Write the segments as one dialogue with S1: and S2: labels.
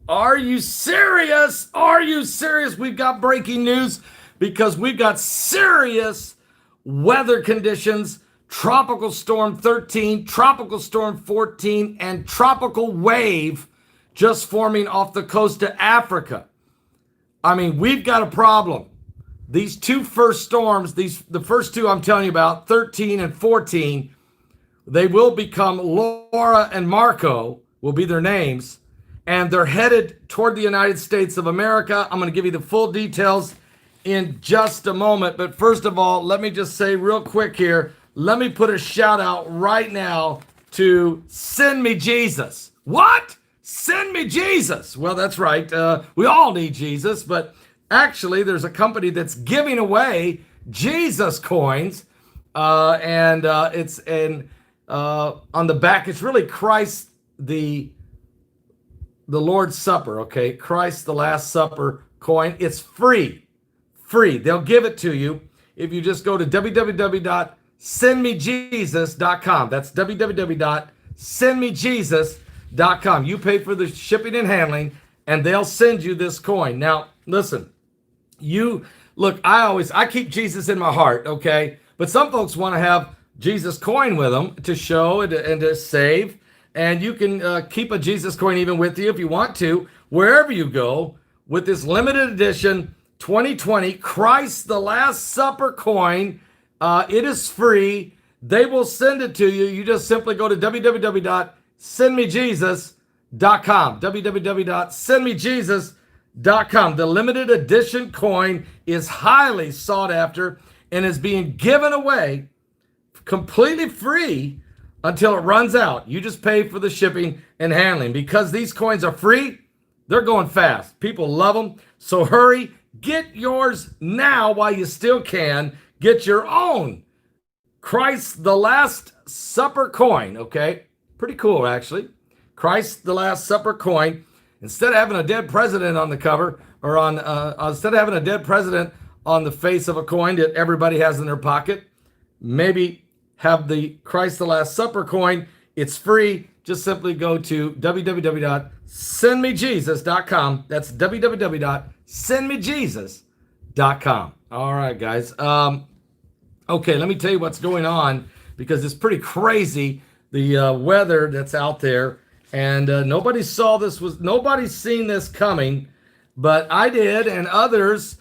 S1: Are you serious? Are you serious? We've got breaking news because we've got serious weather conditions. Tropical Storm 13, Tropical Storm 14, and Tropical Wave just forming off the coast of Africa. I mean, we've got a problem. These two first storms, the first two I'm telling you about, 13 and 14, they will become Laura and Marco, will be their names, and they're headed toward the United States of America. I'm going to give you the full details in just a moment. But first of all, let me just say real quick here, let me put a shout out right now to Send Me Jesus. What? Send Me Jesus. Well, that's right. We all need Jesus, but actually there's a company that's giving away Jesus coins, and it's on the back. It's really Christ the Lord's Supper. Okay, Christ the Last Supper coin. It's free. They'll give it to you if you just go to www.sendmejesus.com. That's www.sendmejesus.com. You pay for the shipping and handling, and they'll send you this coin. Now, listen, I keep Jesus in my heart, okay? But some folks want to have Jesus coin with them to show and to save. And you can keep a Jesus coin even with you if you want to, wherever you go, with this limited edition 2020 Christ the Last Supper coin. It is free. They will send it to you. You just simply go to www.sendmejesus.com. www.sendmejesus.com. The limited edition coin is highly sought after and is being given away completely free until it runs out. You just pay for the shipping and handling. Because these coins are free, they're going fast. People love them. So hurry, get yours now while you still can. Get your own Christ the Last Supper coin, okay? Pretty cool, actually. Christ the Last Supper coin. Instead of having a dead president on the cover, or instead of having a dead president on the face of a coin that everybody has in their pocket, maybe have the Christ the Last Supper coin. It's free. Just simply go to www.sendmejesus.com. That's www.sendmejesus.com. All right, guys. Okay, let me tell you what's going on, because it's pretty crazy, the weather that's out there. And nobody's seen this coming, but I did, and others.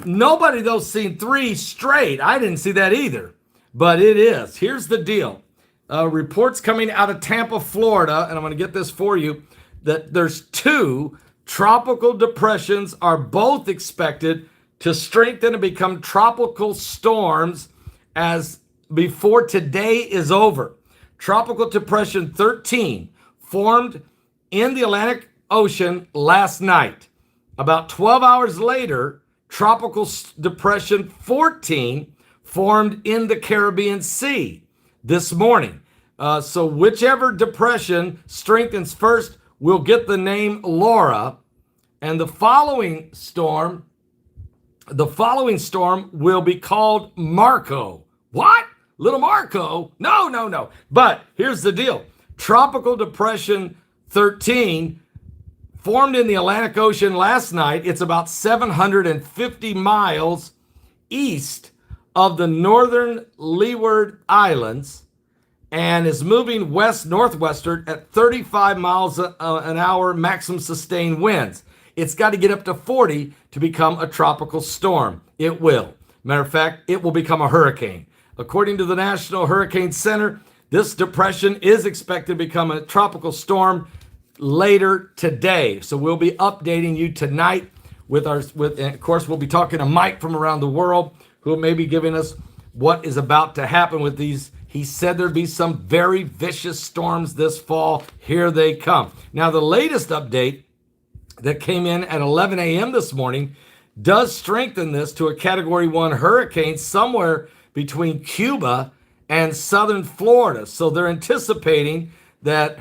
S1: Nobody, though, seen 3 straight. I didn't see that either. But it is. Here's the deal. Reports coming out of Tampa, Florida, and I'm going to get this for you, that there's 2 tropical depressions are both expected to strengthen and become tropical storms as before today is over. Tropical Depression 13 formed in the Atlantic Ocean last night. About 12 hours later, Tropical Depression 14 formed in the Caribbean Sea this morning. So whichever depression strengthens first will get the name Laura, and the following storm will be called Marco. What? Little Marco? No. But here's the deal. Tropical Depression 13 formed in the Atlantic Ocean last night. It's about 750 miles east of the northern Leeward Islands and is moving west-northwestern at 35 miles an hour maximum sustained winds. It's got to get up to 40 to become a tropical storm. It will. Matter of fact, it will become a hurricane. According to the National Hurricane Center, this depression is expected to become a tropical storm later today. So we'll be updating you tonight and of course, we'll be talking to Mike from around the world, who may be giving us what is about to happen with these. He said there'd be some very vicious storms this fall. Here they come. Now, the latest update that came in at 11 a.m. this morning does strengthen this to a Category 1 hurricane somewhere between Cuba and southern Florida. So they're anticipating that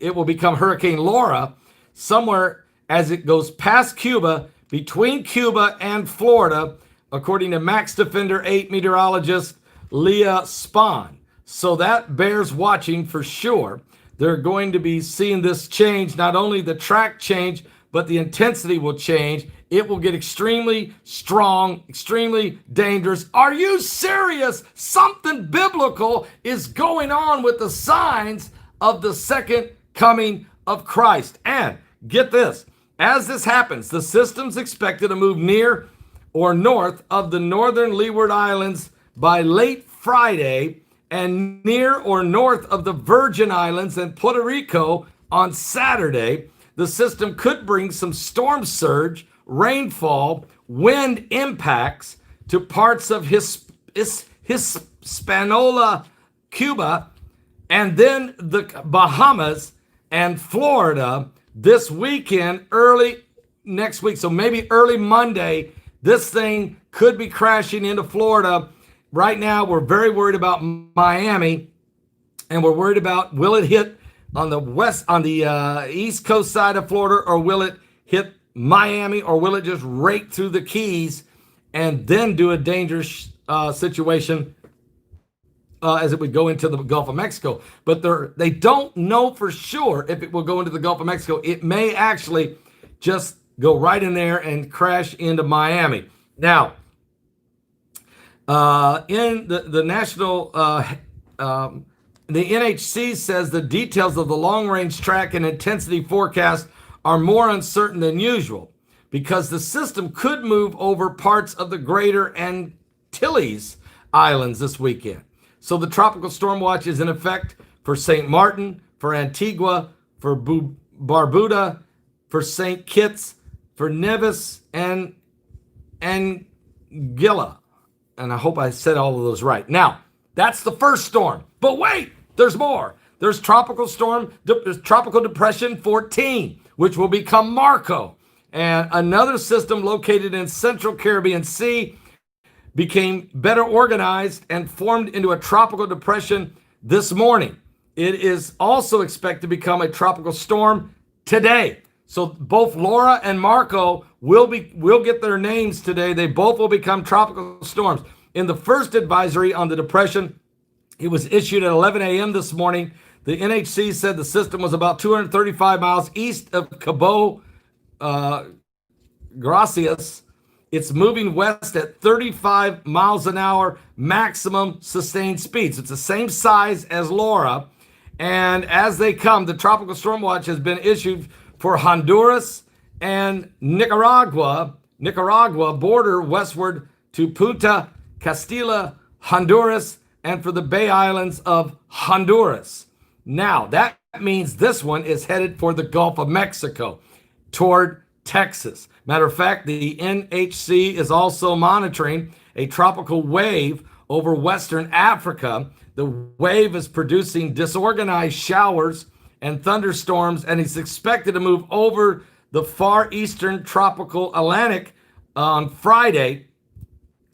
S1: it will become Hurricane Laura somewhere as it goes past Cuba, between Cuba and Florida, according to Max Defender 8 meteorologist Leah Spahn. So that bears watching for sure. they're going to be seeing this change. Not only the track change, but the intensity will change. It will get extremely strong, extremely dangerous. Are you serious? Something biblical is going on with the signs of the second coming of Christ. And get this, as this happens, the system's expected to move near or north of the northern Leeward Islands by late Friday and near or north of the Virgin Islands and Puerto Rico on Saturday. The system could bring some storm surge, rainfall, wind impacts to parts of Hispaniola, Cuba, and then the Bahamas and Florida this weekend, early next week. So maybe early Monday, this thing could be crashing into Florida. Right now, we're very worried about Miami, and we're worried about, will it hit on the east coast side of Florida, or will it hit Miami, or will it just rake through the Keys and then do a dangerous situation as it would go into the Gulf of Mexico? But they don't know for sure if it will go into the Gulf of Mexico. It may actually just go right in there and crash into Miami. Now, in the national, the NHC says the details of the long-range track and intensity forecast are more uncertain than usual because the system could move over parts of the greater Antilles Islands this weekend. So the tropical storm watch is in effect for St. Martin, for Antigua, for Barbuda, for St. Kitts, for Nevis, and Anguilla. And I hope I said all of those right. Now, that's the first storm. But wait, there's more. There's Tropical Depression 14, which will become Marco. And another system located in Central Caribbean Sea became better organized and formed into a tropical depression this morning. It is also expected to become a tropical storm today. So both Laura and Marco will get their names today. They both will become tropical storms. In the first advisory on the depression, it was issued at 11 a.m. this morning. The NHC said the system was about 235 miles east of Cabo Gracias. It's moving west at 35 miles an hour, maximum sustained speeds. It's the same size as Laura. And as they come, the Tropical Storm Watch has been issued for Honduras and Nicaragua border westward to Punta Castilla, Honduras, and for the Bay Islands of Honduras. Now, that means this one is headed for the Gulf of Mexico toward Texas. Matter of fact, the NHC is also monitoring a tropical wave over Western Africa. The wave is producing disorganized showers and thunderstorms, and it's expected to move over the far eastern tropical Atlantic on Friday.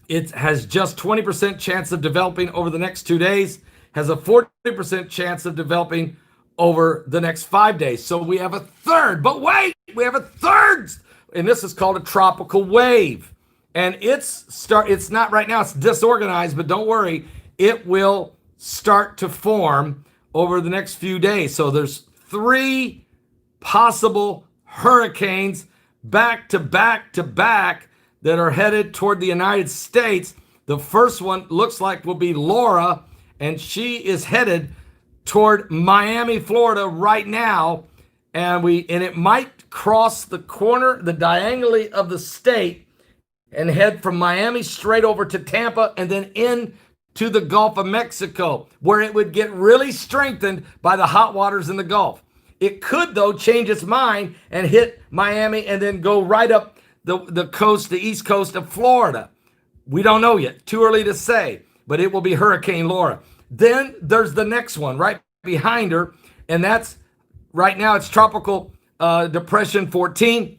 S1: It has just 20% chance of developing over the next 2 days, has a 40% chance of developing over the next 5 days. So we have a third, but wait, we have a third, and this is called a tropical wave. And it's not right now, it's disorganized, but don't worry, it will start to form over the next few days. So there's 3 possible hurricanes back to back to back that are headed toward the United States. The first one looks like will be Laura, and she is headed toward Miami, Florida right now. And it might cross the corner, the diagonally of the state, and head from Miami straight over to Tampa and then in to the Gulf of Mexico, where it would get really strengthened by the hot waters in the Gulf. It could, though, change its mind and hit Miami and then go right up the coast, the east coast of Florida. We don't know yet. Too early to say, but it will be Hurricane Laura. Then there's the next one right behind her, and that's right now it's Tropical Depression 14.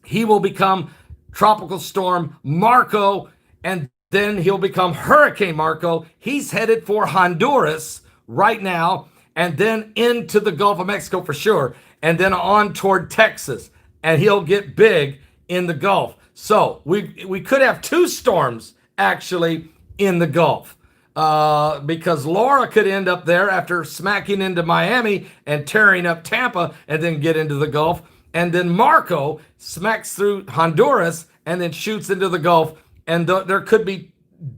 S1: He will become Tropical Storm Marco, and then he'll become Hurricane Marco. He's headed for Honduras right now, and then into the Gulf of Mexico for sure, and then on toward Texas, and he'll get big in the Gulf. So we could have 2 storms actually in the Gulf. because Laura could end up there after smacking into Miami and tearing up Tampa and then get into the Gulf. And then Marco smacks through Honduras and then shoots into the Gulf. And there could be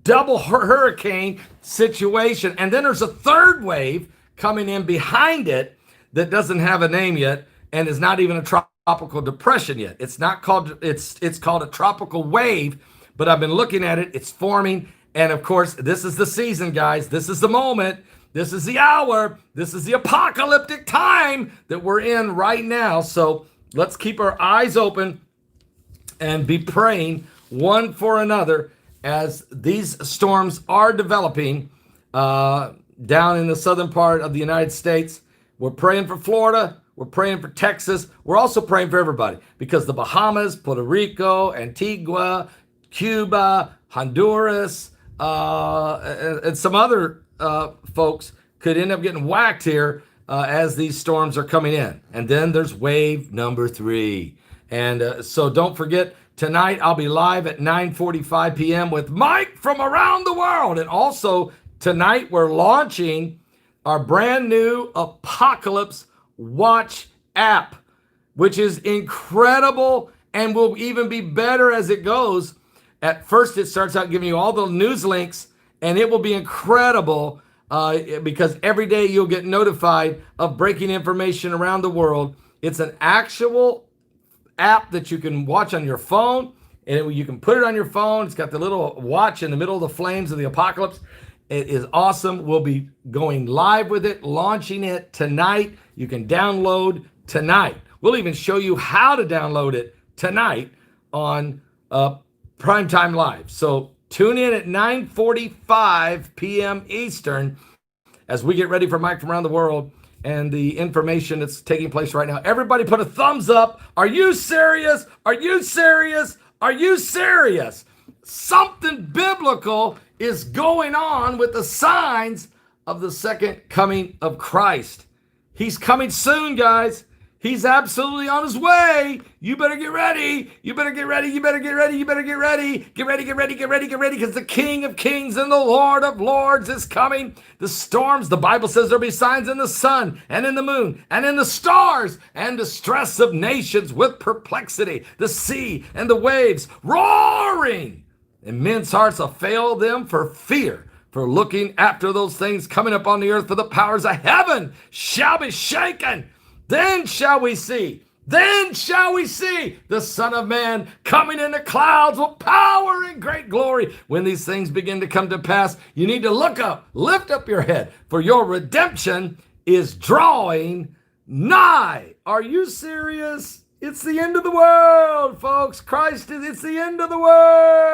S1: double hurricane situation. And then there's a third wave coming in behind it that doesn't have a name yet and is not even a tropical depression yet. It's not called, it's called a tropical wave, but I've been looking at it. It's forming. And of course, this is the season, guys. This is the moment. This is the hour. This is the apocalyptic time that we're in right now. So let's keep our eyes open and be praying one for another as these storms are developing down in the southern part of the United States. We're praying for Florida. We're praying for Texas. We're also praying for everybody because the Bahamas, Puerto Rico, Antigua, Cuba, Honduras, and some other folks could end up getting whacked here as these storms are coming in. And then there's wave number 3. And so don't forget, tonight I'll be live at 9:45 p.m. with Mike from around the world. And also tonight we're launching our brand new Apocalypse Watch app, which is incredible and will even be better as it goes. At first, it starts out giving you all the news links, and it will be incredible because every day you'll get notified of breaking information around the world. It's an actual app that you can watch on your phone, and you can put it on your phone. It's got the little watch in the middle of the flames of the apocalypse. It is awesome. We'll be going live with it, launching it tonight. You can download tonight. We'll even show you how to download it tonight on Primetime Live. So tune in at 9:45 p.m. Eastern as we get ready for Mike from around the world and the information that's taking place right now. Everybody put a thumbs up. Are you serious? Are you serious? Are you serious? Something biblical is going on with the signs of the second coming of Christ. He's coming soon, guys. He's absolutely on his way. You better get ready. You better get ready. You better get ready. You better get ready. Get ready, get ready, get ready, get ready, because the King of Kings and the Lord of Lords is coming. The storms, the Bible says there'll be signs in the sun and in the moon and in the stars, and distress of nations with perplexity, the sea and the waves roaring. And men's hearts will fail them for fear, for looking after those things coming up on the earth, for the powers of heaven shall be shaken. Then shall we see the Son of Man coming in the clouds with power and great glory. When these things begin to come to pass, you need to look up, lift up your head, for your redemption is drawing nigh. Are you serious? It's the end of the world, folks. It's the end of the world.